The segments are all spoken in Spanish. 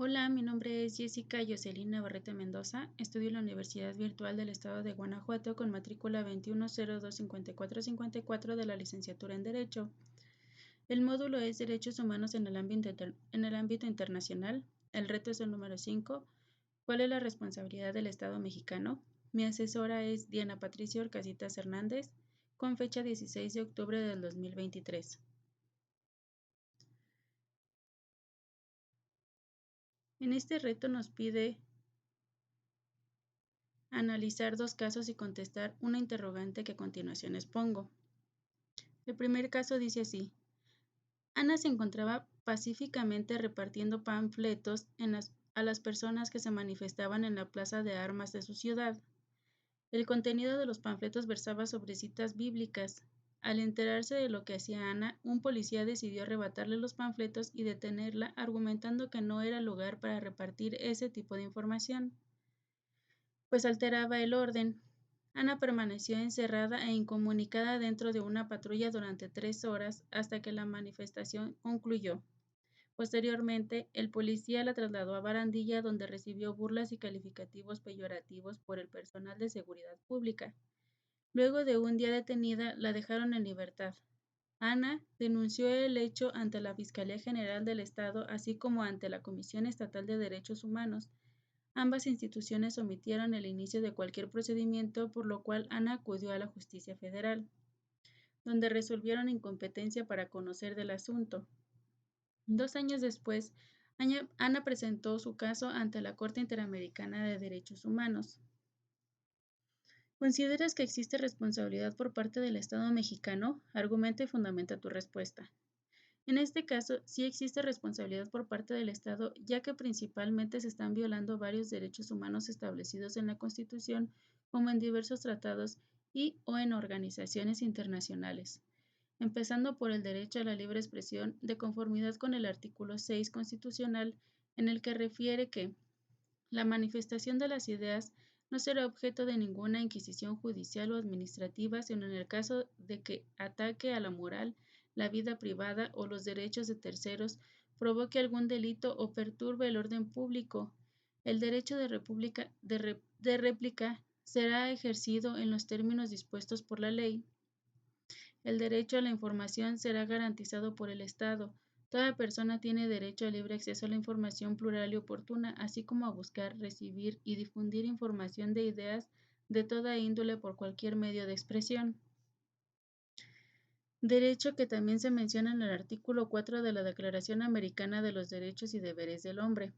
Hola, mi nombre es Jessica Jocelyn Navarrete Mendoza. Estudio en la Universidad Virtual del Estado de Guanajuato con matrícula 21025454 de la licenciatura en Derecho. El módulo es Derechos Humanos en el ámbito internacional. El reto es el número 5. ¿Cuál es la responsabilidad del Estado mexicano? Mi asesora es Diana Patricia Orcasitas Hernández, con fecha 16 de octubre del 2023. En este reto nos pide analizar dos casos y contestar una interrogante que a continuación expongo. El primer caso dice así: Ana se encontraba pacíficamente repartiendo panfletos a las personas que se manifestaban en la plaza de armas de su ciudad. El contenido de los panfletos versaba sobre citas bíblicas. Al enterarse de lo que hacía Ana, un policía decidió arrebatarle los panfletos y detenerla, argumentando que no era lugar para repartir ese tipo de información, pues alteraba el orden. Ana permaneció encerrada e incomunicada dentro de una patrulla durante 3 horas hasta que la manifestación concluyó. Posteriormente, el policía la trasladó a Barandilla, donde recibió burlas y calificativos peyorativos por el personal de seguridad pública. Luego de un día detenida, la dejaron en libertad. Ana denunció el hecho ante la Fiscalía General del Estado, así como ante la Comisión Estatal de Derechos Humanos. Ambas instituciones omitieron el inicio de cualquier procedimiento, por lo cual Ana acudió a la Justicia Federal, donde resolvieron incompetencia para conocer del asunto. 2 años después, Ana presentó su caso ante la Corte Interamericana de Derechos Humanos. ¿Consideras que existe responsabilidad por parte del Estado mexicano? Argumenta y fundamenta tu respuesta. En este caso, sí existe responsabilidad por parte del Estado, ya que principalmente se están violando varios derechos humanos establecidos en la Constitución, como en diversos tratados y o en organizaciones internacionales, empezando por el derecho a la libre expresión, de conformidad con el artículo 6 constitucional, en el que refiere que la manifestación de las ideas no será objeto de ninguna inquisición judicial o administrativa, sino en el caso de que ataque a la moral, la vida privada o los derechos de terceros, provoque algún delito o perturbe el orden público. El derecho de réplica será ejercido en los términos dispuestos por la ley. El derecho a la información será garantizado por el Estado. Toda persona tiene derecho al libre acceso a la información plural y oportuna, así como a buscar, recibir y difundir información de ideas de toda índole por cualquier medio de expresión. Derecho que también se menciona en el artículo 4 de la Declaración Americana de los Derechos y Deberes del Hombre.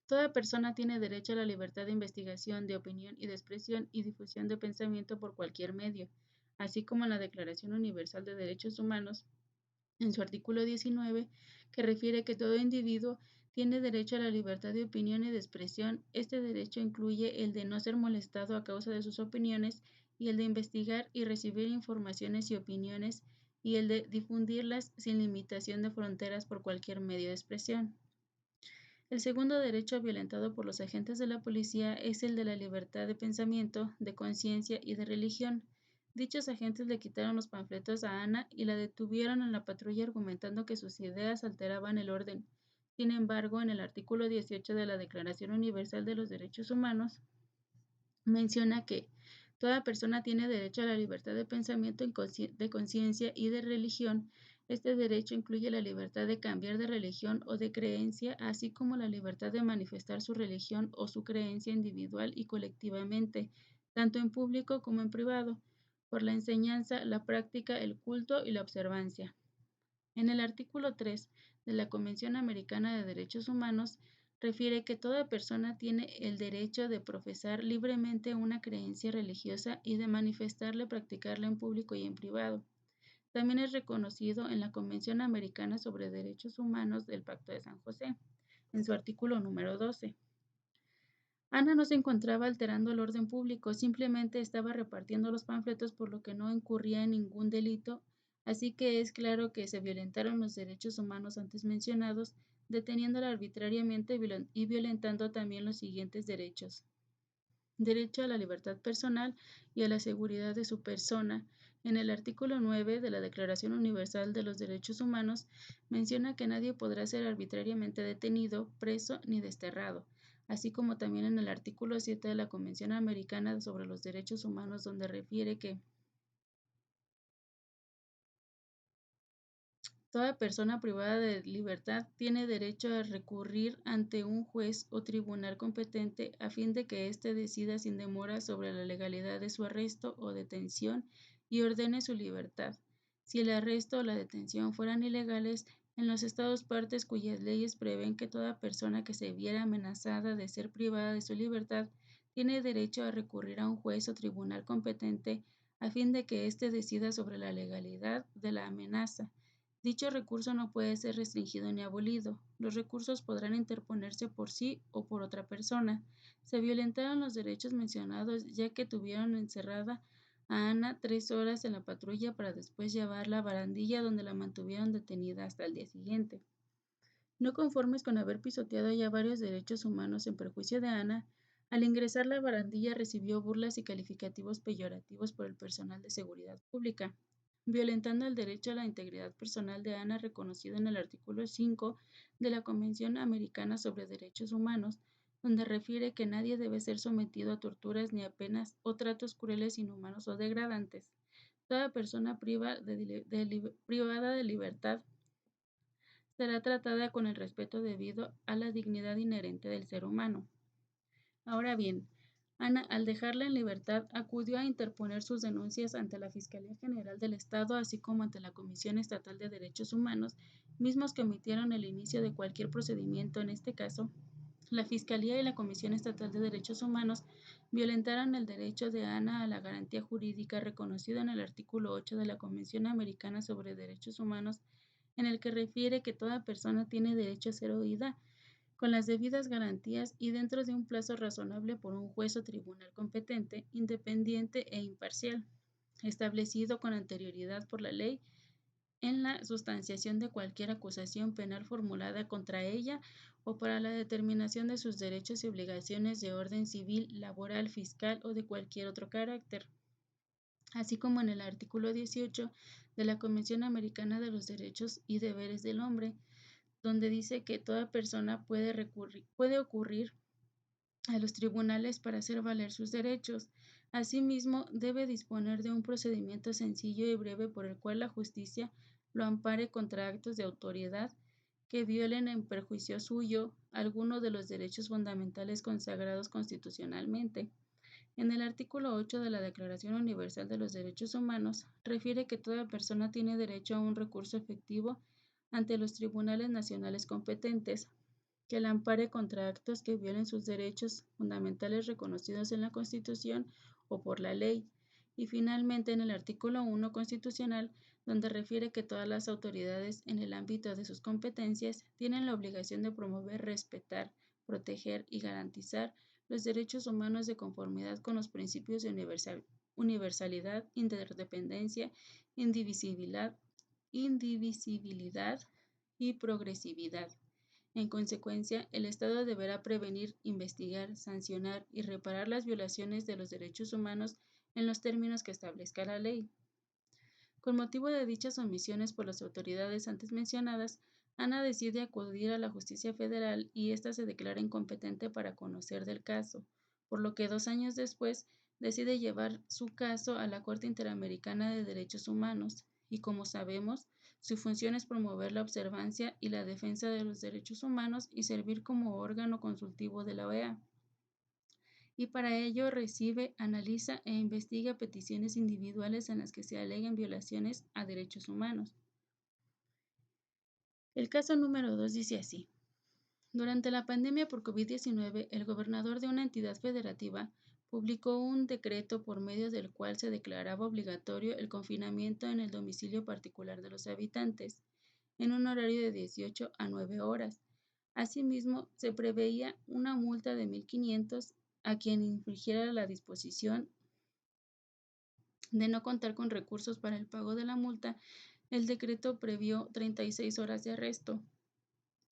Toda persona tiene derecho a la libertad de investigación, de opinión y de expresión y difusión de pensamiento por cualquier medio, así como en la Declaración Universal de Derechos Humanos, en su artículo 19, que refiere que todo individuo tiene derecho a la libertad de opinión y de expresión. Este derecho incluye el de no ser molestado a causa de sus opiniones y el de investigar y recibir informaciones y opiniones y el de difundirlas sin limitación de fronteras por cualquier medio de expresión. El segundo derecho violentado por los agentes de la policía es el de la libertad de pensamiento, de conciencia y de religión. Dichos agentes le quitaron los panfletos a Ana y la detuvieron en la patrulla argumentando que sus ideas alteraban el orden. Sin embargo, en el artículo 18 de la Declaración Universal de los Derechos Humanos menciona que toda persona tiene derecho a la libertad de pensamiento, de conciencia y de religión. Este derecho incluye la libertad de cambiar de religión o de creencia, así como la libertad de manifestar su religión o su creencia individual y colectivamente, tanto en público como en privado, por la enseñanza, la práctica, el culto y la observancia. En el artículo 3 de la Convención Americana de Derechos Humanos refiere que toda persona tiene el derecho de profesar libremente una creencia religiosa y de manifestarla y practicarla en público y en privado. También es reconocido en la Convención Americana sobre Derechos Humanos del Pacto de San José, en su artículo número 12. Ana no se encontraba alterando el orden público, simplemente estaba repartiendo los panfletos, por lo que no incurría en ningún delito, así que es claro que se violentaron los derechos humanos antes mencionados, deteniéndola arbitrariamente y violentando también los siguientes derechos: derecho a la libertad personal y a la seguridad de su persona. En el artículo 9 de la Declaración Universal de los Derechos Humanos menciona que nadie podrá ser arbitrariamente detenido, preso ni desterrado, así como también en el artículo 7 de la Convención Americana sobre los Derechos Humanos, donde refiere que toda persona privada de libertad tiene derecho a recurrir ante un juez o tribunal competente a fin de que éste decida sin demora sobre la legalidad de su arresto o detención y ordene su libertad. Si el arresto o la detención fueran ilegales, en los estados partes cuyas leyes prevén que toda persona que se viera amenazada de ser privada de su libertad tiene derecho a recurrir a un juez o tribunal competente a fin de que éste decida sobre la legalidad de la amenaza. Dicho recurso no puede ser restringido ni abolido. Los recursos podrán interponerse por sí o por otra persona. Se violentaron los derechos mencionados ya que tuvieron encerrada a Ana 3 horas en la patrulla para después llevarla a barandilla donde la mantuvieron detenida hasta el día siguiente. No conformes con haber pisoteado ya varios derechos humanos en perjuicio de Ana, al ingresar la barandilla recibió burlas y calificativos peyorativos por el personal de seguridad pública, violentando el derecho a la integridad personal de Ana reconocido en el artículo 5 de la Convención Americana sobre Derechos Humanos, donde refiere que nadie debe ser sometido a torturas ni a penas o tratos crueles, inhumanos o degradantes. Toda persona privada de libertad será tratada con el respeto debido a la dignidad inherente del ser humano. Ahora bien, Ana, al dejarla en libertad, acudió a interponer sus denuncias ante la Fiscalía General del Estado, así como ante la Comisión Estatal de Derechos Humanos, mismos que omitieron el inicio de cualquier procedimiento. En este caso, la Fiscalía y la Comisión Estatal de Derechos Humanos violentaron el derecho de Ana a la garantía jurídica reconocido en el artículo 8 de la Convención Americana sobre Derechos Humanos, en el que refiere que toda persona tiene derecho a ser oída con las debidas garantías y dentro de un plazo razonable por un juez o tribunal competente, independiente e imparcial, establecido con anterioridad por la ley en la sustanciación de cualquier acusación penal formulada contra ella o para la determinación de sus derechos y obligaciones de orden civil, laboral, fiscal o de cualquier otro carácter, así como en el artículo 18 de la Convención Americana de los Derechos y Deberes del Hombre, donde dice que toda persona puede ocurrir a los tribunales para hacer valer sus derechos. Asimismo, debe disponer de un procedimiento sencillo y breve por el cual la justicia lo ampare contra actos de autoridad que violen en perjuicio suyo alguno de los derechos fundamentales consagrados constitucionalmente. En el artículo 8 de la Declaración Universal de los Derechos Humanos refiere que toda persona tiene derecho a un recurso efectivo ante los tribunales nacionales competentes que la ampare contra actos que violen sus derechos fundamentales reconocidos en la Constitución o por la ley. Y finalmente en el artículo 1 constitucional, donde refiere que todas las autoridades en el ámbito de sus competencias tienen la obligación de promover, respetar, proteger y garantizar los derechos humanos de conformidad con los principios de universalidad, interdependencia, indivisibilidad y progresividad. En consecuencia, el Estado deberá prevenir, investigar, sancionar y reparar las violaciones de los derechos humanos en los términos que establezca la ley. Con motivo de dichas omisiones por las autoridades antes mencionadas, Ana decide acudir a la justicia federal y ésta se declara incompetente para conocer del caso, por lo que 2 años después decide llevar su caso a la Corte Interamericana de Derechos Humanos y, como sabemos, su función es promover la observancia y la defensa de los derechos humanos y servir como órgano consultivo de la OEA. Y para ello recibe, analiza e investiga peticiones individuales en las que se aleguen violaciones a derechos humanos. El caso número 2 dice así. Durante la pandemia por COVID-19, el gobernador de una entidad federativa publicó un decreto por medio del cual se declaraba obligatorio el confinamiento en el domicilio particular de los habitantes, en un horario de 18 a 9 horas. Asimismo, se preveía una multa de 1.500 a quien infringiera la disposición de no contar con recursos para el pago de la multa. El decreto previó 36 horas de arresto.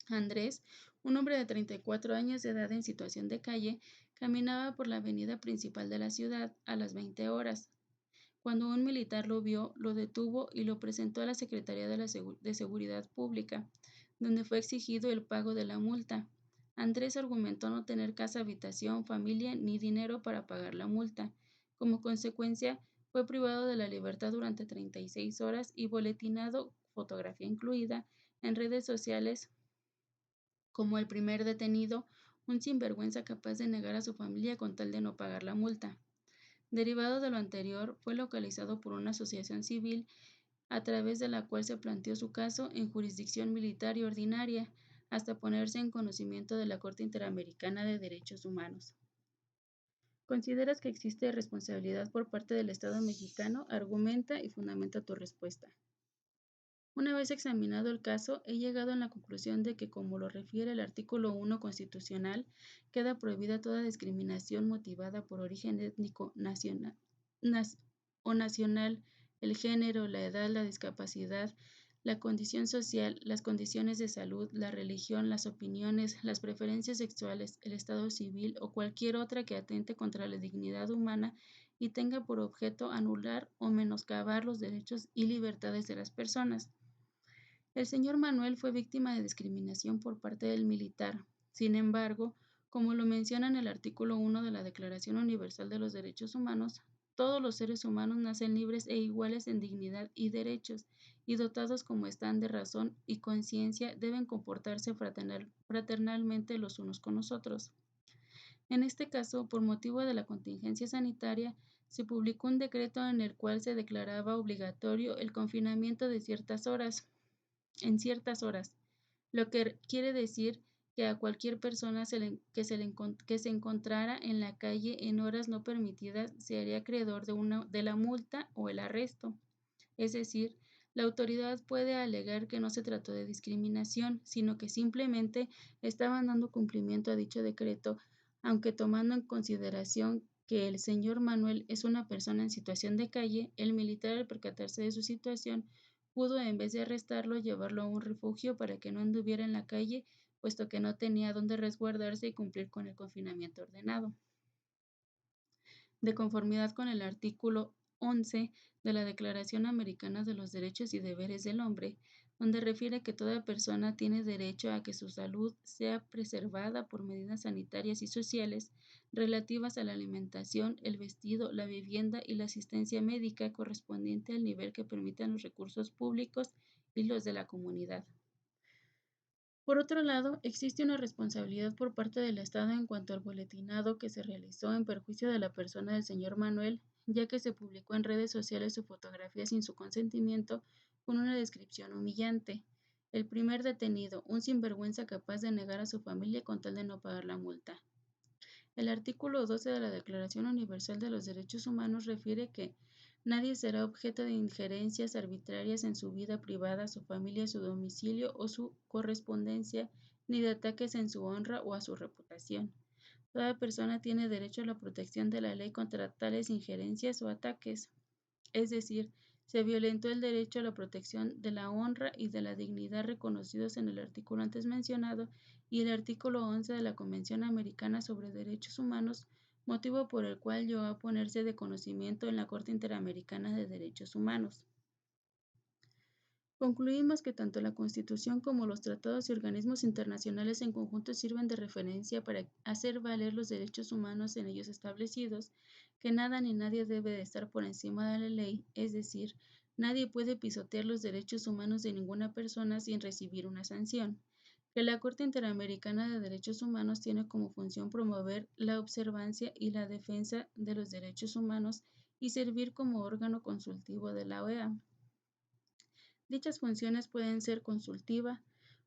Andrés, un hombre de 34 años de edad en situación de calle, caminaba por la avenida principal de la ciudad a las 20 horas, Cuando un militar lo vio, lo detuvo y lo presentó a la Secretaría de Seguridad Pública, donde fue exigido el pago de la multa. Andrés argumentó no tener casa, habitación, familia ni dinero para pagar la multa. Como consecuencia, fue privado de la libertad durante 36 horas y boletinado, fotografía incluida, en redes sociales como el primer detenido, un sinvergüenza capaz de negar a su familia con tal de no pagar la multa. Derivado de lo anterior, fue localizado por una asociación civil a través de la cual se planteó su caso en jurisdicción militar y ordinaria, hasta ponerse en conocimiento de la Corte Interamericana de Derechos Humanos. ¿Consideras que existe responsabilidad por parte del Estado mexicano? Argumenta y fundamenta tu respuesta. Una vez examinado el caso, he llegado a la conclusión de que, como lo refiere el artículo 1 constitucional, queda prohibida toda discriminación motivada por origen étnico, nacional nacional, el género, la edad, la discapacidad, la condición social, las condiciones de salud, la religión, las opiniones, las preferencias sexuales, el estado civil o cualquier otra que atente contra la dignidad humana y tenga por objeto anular o menoscabar los derechos y libertades de las personas. El señor Manuel fue víctima de discriminación por parte del militar. Sin embargo, como lo menciona en el artículo 1 de la Declaración Universal de los Derechos Humanos, todos los seres humanos nacen libres e iguales en dignidad y derechos, y dotados como están de razón y conciencia, deben comportarse fraternalmente los unos con los otros. En este caso, por motivo de la contingencia sanitaria, se publicó un decreto en el cual se declaraba obligatorio el confinamiento de en ciertas horas, lo que quiere decir que a cualquier persona que se encontrara en la calle en horas no permitidas se haría acreedor de la multa o el arresto. Es decir, la autoridad puede alegar que no se trató de discriminación, sino que simplemente estaban dando cumplimiento a dicho decreto, aunque tomando en consideración que el señor Manuel es una persona en situación de calle, el militar, al percatarse de su situación, pudo, en vez de arrestarlo, llevarlo a un refugio para que no anduviera en la calle, puesto que no tenía dónde resguardarse y cumplir con el confinamiento ordenado. De conformidad con el artículo 11 de la Declaración Americana de los Derechos y Deberes del Hombre, donde refiere que toda persona tiene derecho a que su salud sea preservada por medidas sanitarias y sociales relativas a la alimentación, el vestido, la vivienda y la asistencia médica correspondiente al nivel que permitan los recursos públicos y los de la comunidad. Por otro lado, existe una responsabilidad por parte del Estado en cuanto al boletinado que se realizó en perjuicio de la persona del señor Manuel, ya que se publicó en redes sociales su fotografía sin su consentimiento con una descripción humillante. El primer detenido, un sinvergüenza capaz de negar a su familia con tal de no pagar la multa. El artículo 12 de la Declaración Universal de los Derechos Humanos refiere que nadie será objeto de injerencias arbitrarias en su vida privada, su familia, su domicilio o su correspondencia, ni de ataques en su honra o a su reputación. Toda persona tiene derecho a la protección de la ley contra tales injerencias o ataques. Es decir, se violentó el derecho a la protección de la honra y de la dignidad reconocidos en el artículo antes mencionado y el artículo 11 de la Convención Americana sobre Derechos Humanos, motivo por el cual llegó a ponerse de conocimiento en la Corte Interamericana de Derechos Humanos. Concluimos que tanto la Constitución como los tratados y organismos internacionales en conjunto sirven de referencia para hacer valer los derechos humanos en ellos establecidos, que nada ni nadie debe de estar por encima de la ley, es decir, nadie puede pisotear los derechos humanos de ninguna persona sin recibir una sanción, que la Corte Interamericana de Derechos Humanos tiene como función promover la observancia y la defensa de los derechos humanos y servir como órgano consultivo de la OEA. Dichas funciones pueden ser consultiva,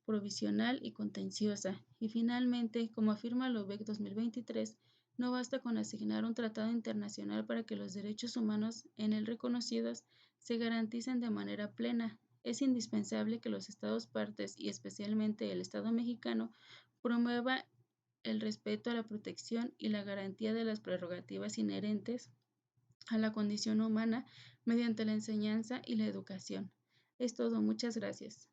provisional y contenciosa. Y finalmente, como afirma la OBEC 2023, no basta con asignar un tratado internacional para que los derechos humanos en él reconocidos se garanticen de manera plena. Es indispensable que los Estados partes y especialmente el Estado mexicano promueva el respeto a la protección y la garantía de las prerrogativas inherentes a la condición humana mediante la enseñanza y la educación. Es todo, muchas gracias.